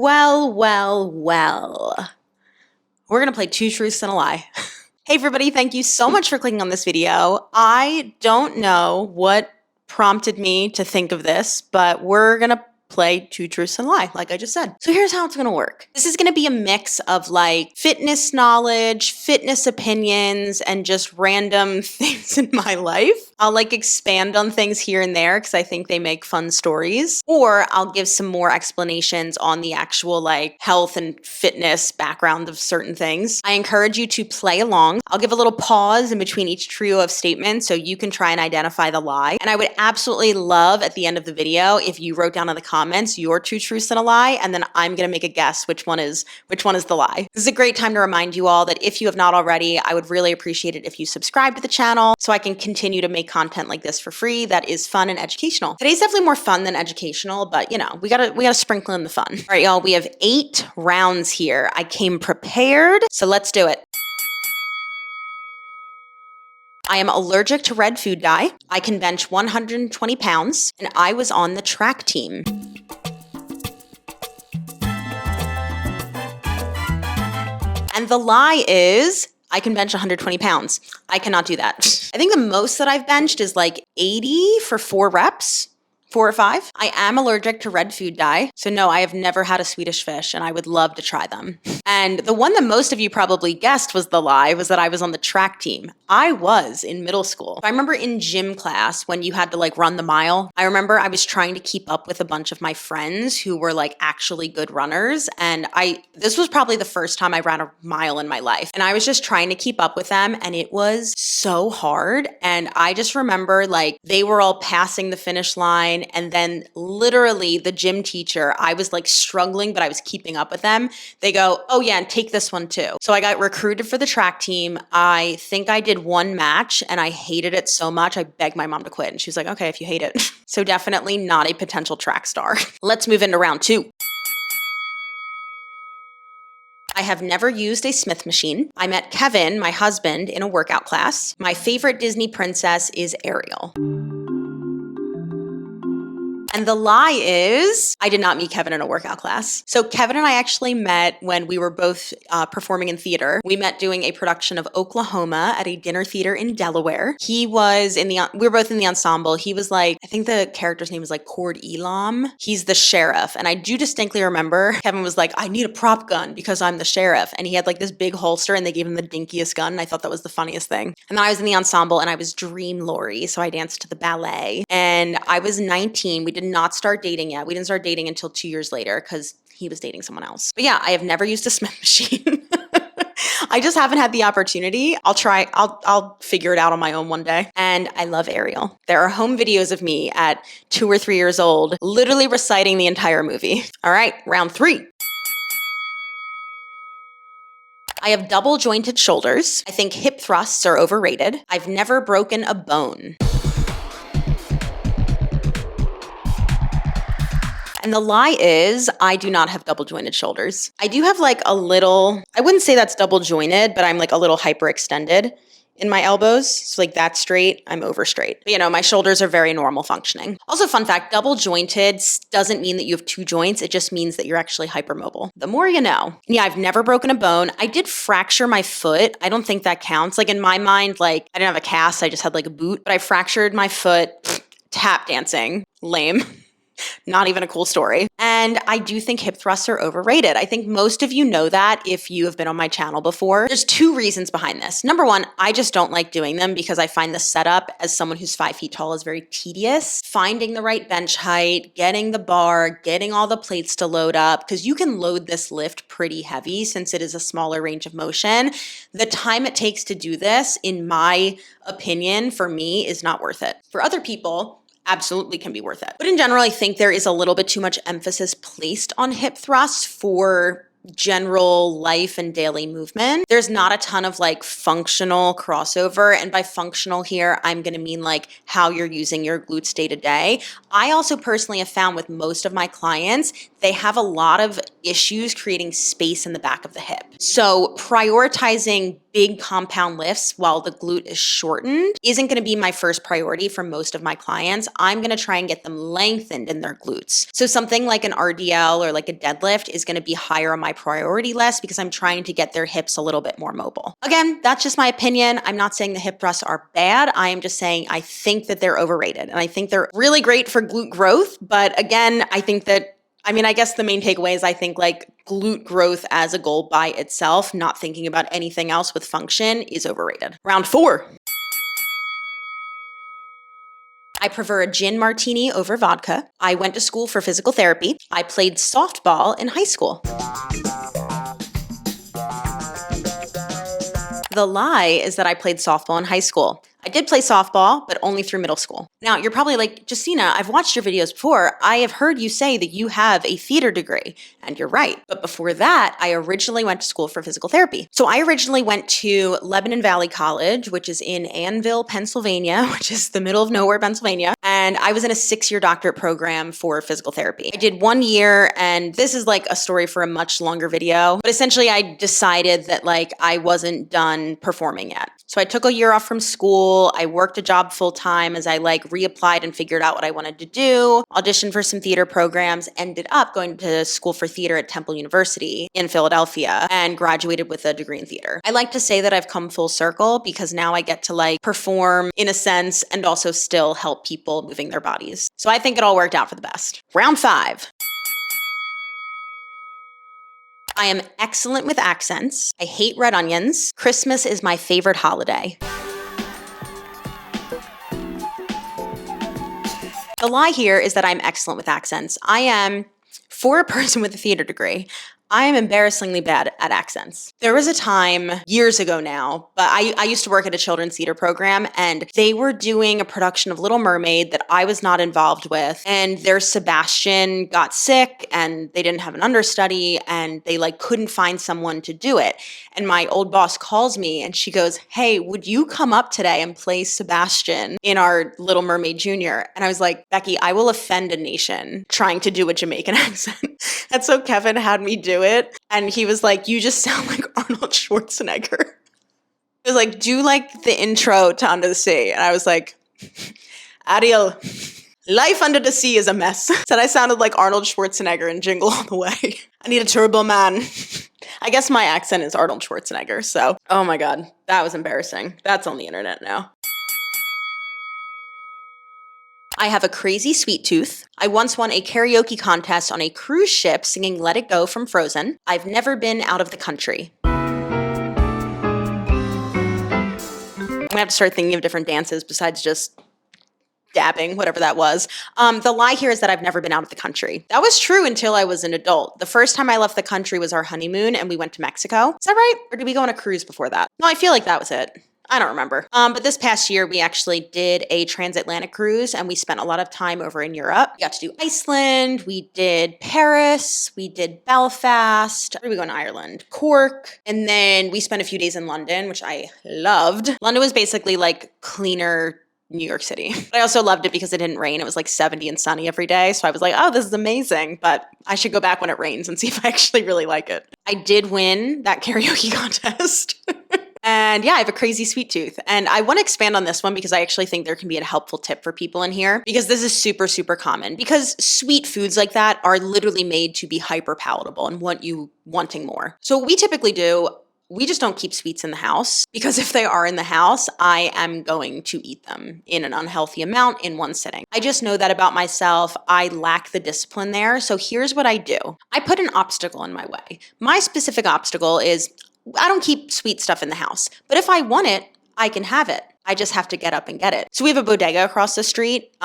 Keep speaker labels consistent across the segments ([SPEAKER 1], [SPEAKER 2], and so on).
[SPEAKER 1] Well. We're going to play two truths and a lie. Hey everybody, thank you so much for clicking on this video. I don't know what prompted me to think of this, but we're going to play two truths and a lie, like I just said. So here's how it's going to work. This is going to be a mix of like fitness knowledge, fitness opinions, and just random things in my life. I'll like expand on things here and there because I think they make fun stories, or I'll give some more explanations on the actual like health and fitness background of certain things. I encourage you to play along. I'll give a little pause in between each trio of statements so you can try and identify the lie. And I would absolutely love at the end of the video if you wrote down in the comments your two truths and a lie, and then I'm going to make a guess which one is the lie. This is a great time to remind you all that if you have not already, I would really appreciate it if you subscribe to the channel so I can continue to make content like this for free that is fun and educational. Today's definitely more fun than educational, but you know, we gotta sprinkle in the fun. All right, y'all, we have 8 rounds here. I came prepared, so let's do it. I am allergic to red food dye. I can bench 120 pounds, and I was on the track team. And the lie is I can bench 120 pounds. I cannot do that. I think the most that I've benched is like 80 for 4 reps. 4 or 5. I am allergic to red food dye. So no, I have never had a Swedish fish and I would love to try them. And the one that most of you probably guessed was the lie was that I was on the track team. I was in middle school. I remember in gym class when you had to like run the mile. I remember I was trying to keep up with a bunch of my friends who were like actually good runners. And this was probably the first time I ran a mile in my life. And I was just trying to keep up with them and it was so hard. And I just remember like they were all passing the finish line. And then literally the gym teacher, I was like struggling, but I was keeping up with them. They go, oh yeah, and take this one too. So I got recruited for the track team. I think I did 1 match and I hated it so much. I begged my mom to quit and she was like, okay, if you hate it. So definitely not a potential track star. Let's move into round 2. I have never used a Smith machine. I met Kevin, my husband, in a workout class. My favorite Disney princess is Ariel. And the lie is I did not meet Kevin in a workout class. So Kevin and I actually met when we were both performing in theater. We met doing a production of Oklahoma at a dinner theater in Delaware. We were both in the ensemble. He was like, I think the character's name was like Cord Elam. He's the sheriff. And I do distinctly remember Kevin was like, I need a prop gun because I'm the sheriff. And he had like this big holster and they gave him the dinkiest gun. And I thought that was the funniest thing. And then I was in the ensemble and I was Dream Lori. So I danced to the ballet and I was 19. We did not start dating yet. We didn't start dating until 2 years later because he was dating someone else. But yeah, I have never used a Smith machine. I just haven't had the opportunity. I'll figure it out on my own one day. And I love Ariel. There are home videos of me at 2 or 3 years old, literally reciting the entire movie. All right, round 3. I have double jointed shoulders. I think hip thrusts are overrated. I've never broken a bone. And the lie is I do not have double jointed shoulders. I do have like a little, I wouldn't say that's double jointed, but I'm like a little hyperextended in my elbows. So like that straight, I'm over straight. But, you know, my shoulders are very normal functioning. Also, fun fact, double jointed doesn't mean that you have 2 joints. It just means that you're actually hypermobile. The more you know. Yeah, I've never broken a bone. I did fracture my foot. I don't think that counts. Like in my mind, like I didn't have a cast. I just had like a boot, but I fractured my foot tap dancing. Lame. Not even a cool story. And I do think hip thrusts are overrated. I think most of you know that if you have been on my channel before. There's 2 reasons behind this. Number 1, I just don't like doing them because I find the setup as someone who's 5 feet tall is very tedious. Finding the right bench height, getting the bar, getting all the plates to load up, because you can load this lift pretty heavy since it is a smaller range of motion. The time it takes to do this, in my opinion, for me, is not worth it. For other people, absolutely can be worth it. But in general, I think there is a little bit too much emphasis placed on hip thrusts for general life and daily movement. There's not a ton of like functional crossover. And by functional here, I'm going to mean like how you're using your glutes day to day. I also personally have found with most of my clients, they have a lot of issues creating space in the back of the hip. So prioritizing big compound lifts while the glute is shortened isn't going to be my first priority for most of my clients. I'm going to try and get them lengthened in their glutes. So something like an RDL or like a deadlift is going to be higher on my priority list because I'm trying to get their hips a little bit more mobile. Again, that's just my opinion. I'm not saying the hip thrusts are bad. I am just saying I think that they're overrated, and I think they're really great for glute growth. But again, I think that, I guess the main takeaway is I think like glute growth as a goal by itself, not thinking about anything else with function, is overrated. Round 4. I prefer a gin martini over vodka. I went to school for physical therapy. I played softball in high school. The lie is that I played softball in high school. I did play softball, but only through middle school. Now, you're probably like, Justina, I've watched your videos before. I have heard you say that you have a theater degree, and you're right. But before that, I originally went to school for physical therapy. So I originally went to Lebanon Valley College, which is in Annville, Pennsylvania, which is the middle of nowhere, Pennsylvania. And I was in a 6-year doctorate program for physical therapy. I did 1 year, and this is like a story for a much longer video. But essentially, I decided that like I wasn't done performing yet. So I took a year off from school. I worked a job full time as I like reapplied and figured out what I wanted to do, auditioned for some theater programs, ended up going to school for theater at Temple University in Philadelphia, and graduated with a degree in theater. I like to say that I've come full circle because now I get to like perform in a sense and also still help people moving their bodies. So I think it all worked out for the best. Round 5. I am excellent with accents. I hate red onions. Christmas is my favorite holiday. The lie here is that I'm excellent with accents. I am, for a person with a theater degree, I am embarrassingly bad at accents. There was a time years ago now, but I used to work at a children's theater program, and they were doing a production of Little Mermaid that I was not involved with. And their Sebastian got sick and they didn't have an understudy, and they like couldn't find someone to do it. And my old boss calls me and she goes, "Hey, would you come up today and play Sebastian in our Little Mermaid Junior?" And I was like, "Becky, I will offend a nation trying to do a Jamaican accent." And so Kevin had me do it. And he was like, "You just sound like Arnold Schwarzenegger." He was like, "Do like the intro to Under the Sea." And I was like, "Ariel, life under the sea is a mess." Said I sounded like Arnold Schwarzenegger in Jingle All the Way. I need a turbo man. I guess my accent is Arnold Schwarzenegger. So, oh my God, that was embarrassing. That's on the internet now. I have a crazy sweet tooth. I once won a karaoke contest on a cruise ship singing Let It Go from Frozen. I've never been out of the country. I'm gonna have to start thinking of different dances besides just dabbing, whatever that was. The lie here is that I've never been out of the country. That was true until I was an adult. The first time I left the country was our honeymoon and we went to Mexico. Is that right? Or did we go on a cruise before that? No, I feel like that was it. I don't remember. But this past year, we actually did a transatlantic cruise and we spent a lot of time over in Europe. We got to do Iceland, we did Paris, we did Belfast. Where did we go in Ireland? Cork. And then we spent a few days in London, which I loved. London was basically like cleaner New York City. But I also loved it because it didn't rain. It was like 70 and sunny every day. So I was like, oh, this is amazing. But I should go back when it rains and see if I actually really like it. I did win that karaoke contest. And yeah, I have a crazy sweet tooth. And I want to expand on this one because I actually think there can be a helpful tip for people in here because this is super, super common because sweet foods like that are literally made to be hyper palatable and want you wanting more. So what we typically do, we just don't keep sweets in the house because if they are in the house, I am going to eat them in an unhealthy amount in one sitting. I just know that about myself. I lack the discipline there. So here's what I do. I put an obstacle in my way. My specific obstacle is I don't keep sweet stuff in the house, but if I want it, I can have it. I just have to get up and get it. So we have a bodega across the street.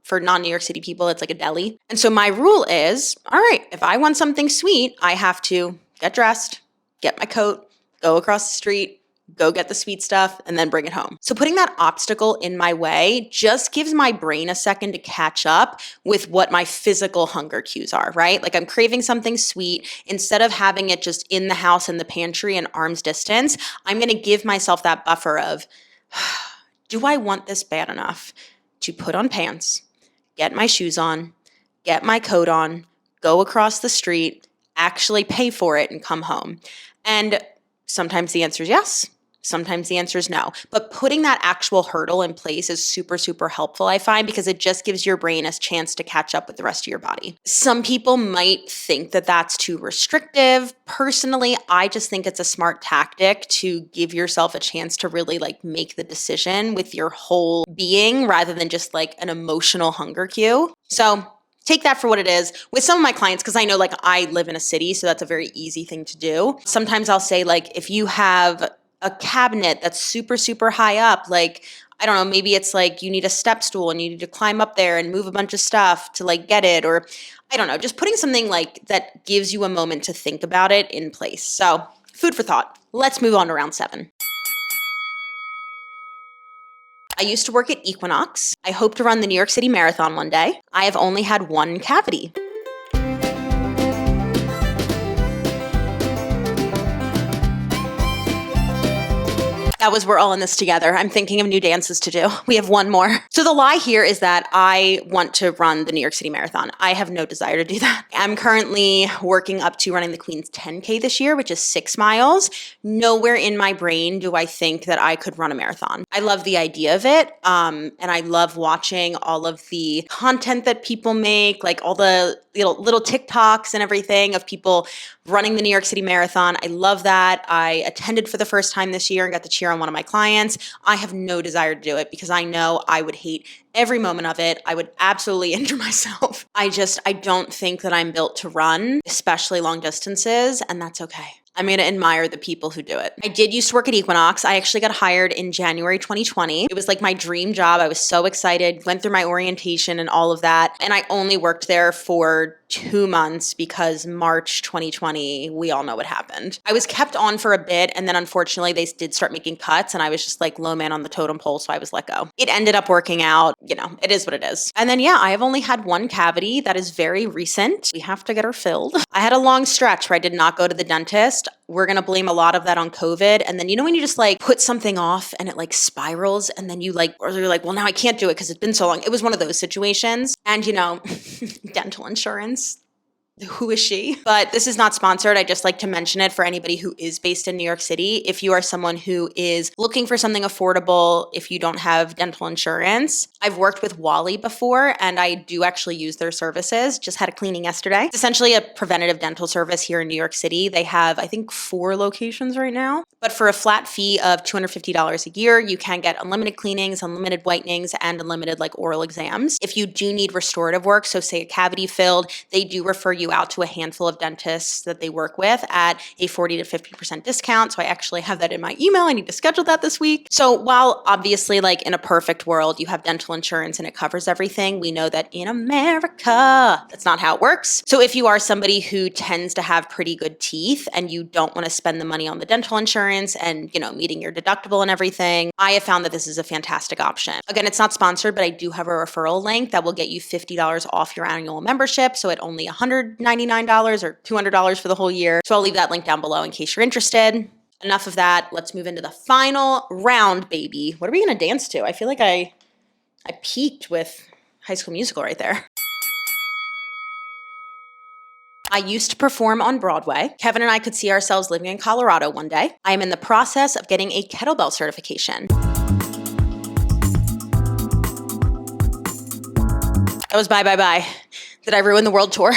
[SPEAKER 1] For non-New York City people, it's like a deli. And so my rule is, all right, if I want something sweet, I have to get dressed, get my coat, go across the street, go get the sweet stuff, and then bring it home. So putting that obstacle in my way just gives my brain a second to catch up with what my physical hunger cues are, right? Like I'm craving something sweet. Instead of having it just in the house, in the pantry, and arm's distance, I'm gonna give myself that buffer of, do I want this bad enough to put on pants, get my shoes on, get my coat on, go across the street, actually pay for it, and come home? And sometimes the answer is yes. Sometimes the answer is no. But putting that actual hurdle in place is super, super helpful, I find, because it just gives your brain a chance to catch up with the rest of your body. Some people might think that that's too restrictive. Personally, I just think it's a smart tactic to give yourself a chance to really like make the decision with your whole being rather than just like an emotional hunger cue. So take that for what it is. With some of my clients, because I know like I live in a city, so that's a very easy thing to do. Sometimes I'll say like, if you have a cabinet that's super, super high up, like, I don't know, maybe it's like you need a step stool and you need to climb up there and move a bunch of stuff to like get it, or I don't know, just putting something like that gives you a moment to think about it in place. So food for thought. Let's move on to round 7. I used to work at Equinox. I hope to run the New York City Marathon one day. I have only had one cavity. That was we're all in this together. I'm thinking of new dances to do. We have one more. So the lie here is that I want to run the New York City Marathon. I have no desire to do that. I'm currently working up to running the Queen's 10K this year, which is 6 miles. Nowhere in my brain do I think that I could run a marathon. I love the idea of it. And I love watching all of the content that people make, like all the little TikToks and everything of people running the New York City Marathon. I love that. I attended for the first time this year and got to cheer on one of my clients. I have no desire to do it because I know I would hate every moment of it. I would absolutely injure myself. I don't think that I'm built to run, especially long distances, and that's okay. I'm going to admire the people who do it. I did used to work at Equinox. I actually got hired in January 2020. It was like my dream job. I was so excited, went through my orientation and all of that. And I only worked there for 2 months because March 2020, we all know what happened. I was kept on for a bit, and then unfortunately they did start making cuts, and I was just like low man on the totem pole, so I was let go. It ended up working out. It is what it is. And then I have only had one cavity that is very recent. We have to get her filled. I had a long stretch where I did not go to the dentist. We're going to blame a lot of that on COVID. And then, when you just like put something off and it like spirals and then you're like, well, now I can't do it because it's been so long. It was one of those situations. And, dental insurance. Who is she? But this is not sponsored. I just like to mention it for anybody who is based in New York City. If you are someone who is looking for something affordable, if you don't have dental insurance, I've worked with Wally before and I do actually use their services. Just had a cleaning yesterday. It's essentially a preventative dental service here in New York City. They have, I think, 4 locations right now. But for a flat fee of $250 a year, you can get unlimited cleanings, unlimited whitenings, and unlimited like oral exams. If you do need restorative work, so say a cavity filled, they do refer you out to a handful of dentists that they work with at a 40 to 50% discount. So I actually have that in my email. I need to schedule that this week. So while obviously like in a perfect world, you have dental insurance and it covers everything, we know that in America, that's not how it works. So if you are somebody who tends to have pretty good teeth and you don't want to spend the money on the dental insurance and, meeting your deductible and everything, I have found that this is a fantastic option. Again, it's not sponsored, but I do have a referral link that will get you $50 off your annual membership. So at only $199 or $200 for the whole year. So I'll leave that link down below in case you're interested. Enough of that. Let's move into the final round, baby. What are we going to dance to? I feel like I peaked with High School Musical right there. I used to perform on Broadway. Kevin and I could see ourselves living in Colorado one day. I am in the process of getting a kettlebell certification. That was bye. Did I ruin the world tour?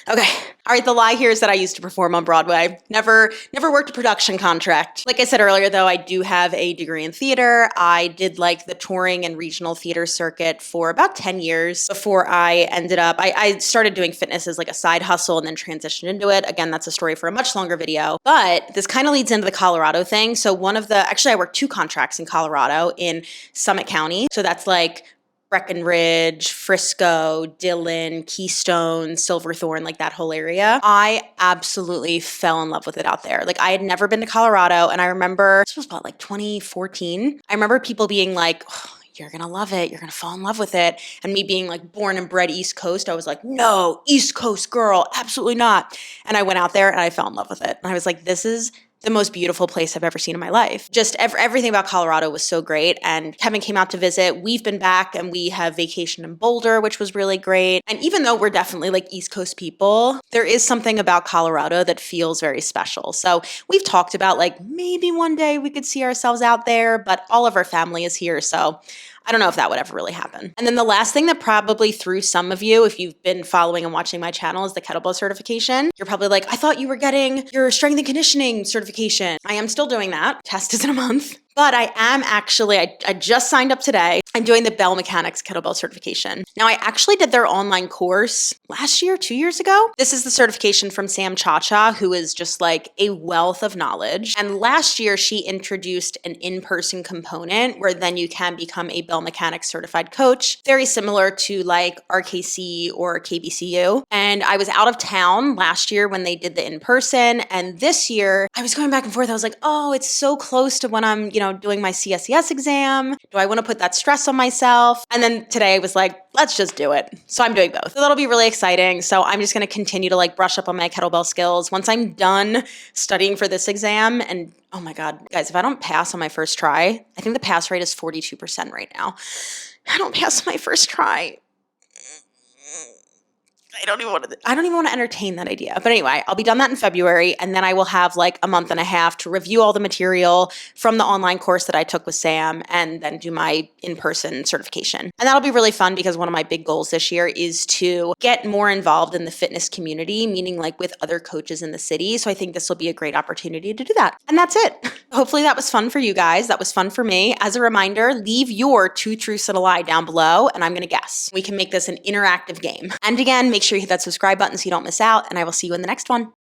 [SPEAKER 1] Okay. All right, the lie here is that I used to perform on Broadway. Never worked a production contract. Like I said earlier, though, I do have a degree in theater. I did like the touring and regional theater circuit for about 10 years before I ended up, I started doing fitness as like a side hustle and then transitioned into it. Again, that's a story for a much longer video, but this kind of leads into the Colorado thing. So actually I worked 2 contracts in Colorado in Summit County. So that's like Breckenridge, Frisco, Dillon, Keystone, Silverthorne, like that whole area. I absolutely fell in love with it out there. Like I had never been to Colorado, and I remember, this was about like 2014. I remember people being like, oh, you're gonna love it, you're gonna fall in love with it. And me being like born and bred East Coast, I was like, no, East Coast girl, absolutely not. And I went out there and I fell in love with it. And I was like, this is the most beautiful place I've ever seen in my life. Just everything about Colorado was so great. And Kevin came out to visit. We've been back and we have vacation in Boulder, which was really great. And even though we're definitely like East Coast people, there is something about Colorado that feels very special. So we've talked about like maybe one day we could see ourselves out there, but all of our family is here. So I don't know if that would ever really happen. And then the last thing that probably threw some of you, if you've been following and watching my channel, is the kettlebell certification. You're probably like, I thought you were getting your strength and conditioning certification. I am still doing that. Test is in a month. But I am actually, I just signed up today. I'm doing the Bell Mechanics kettlebell certification. Now, I actually did their online course last year, 2 years ago. This is the certification from Sam Cha-Cha, who is just like a wealth of knowledge. And last year, she introduced an in-person component where then you can become a Bell Mechanics certified coach, very similar to like RKC or KBCU. And I was out of town last year when they did the in-person. And this year, I was going back and forth. I was like, oh, it's so close to when I'm, doing my CSES exam. Do I want to put that stress on myself? And then today I was like, let's just do it. So I'm doing both. So that'll be really exciting. So I'm just going to continue to like brush up on my kettlebell skills. Once I'm done studying for this exam, and oh my God, guys, if I don't pass on my first try, I think the pass rate is 42% right now. I don't pass my first try. I don't even want to entertain that idea. But anyway, I'll be done that in February, and then I will have like a month and a half to review all the material from the online course that I took with Sam and then do my in-person certification. And that'll be really fun because one of my big goals this year is to get more involved in the fitness community, meaning like with other coaches in the city. So I think this will be a great opportunity to do that. And that's it. Hopefully that was fun for you guys. That was fun for me. As a reminder, leave your 2 truths and a lie down below, and I'm going to guess. We can make this an interactive game. And again, make sure you hit that subscribe button so you don't miss out, and I will see you in the next one.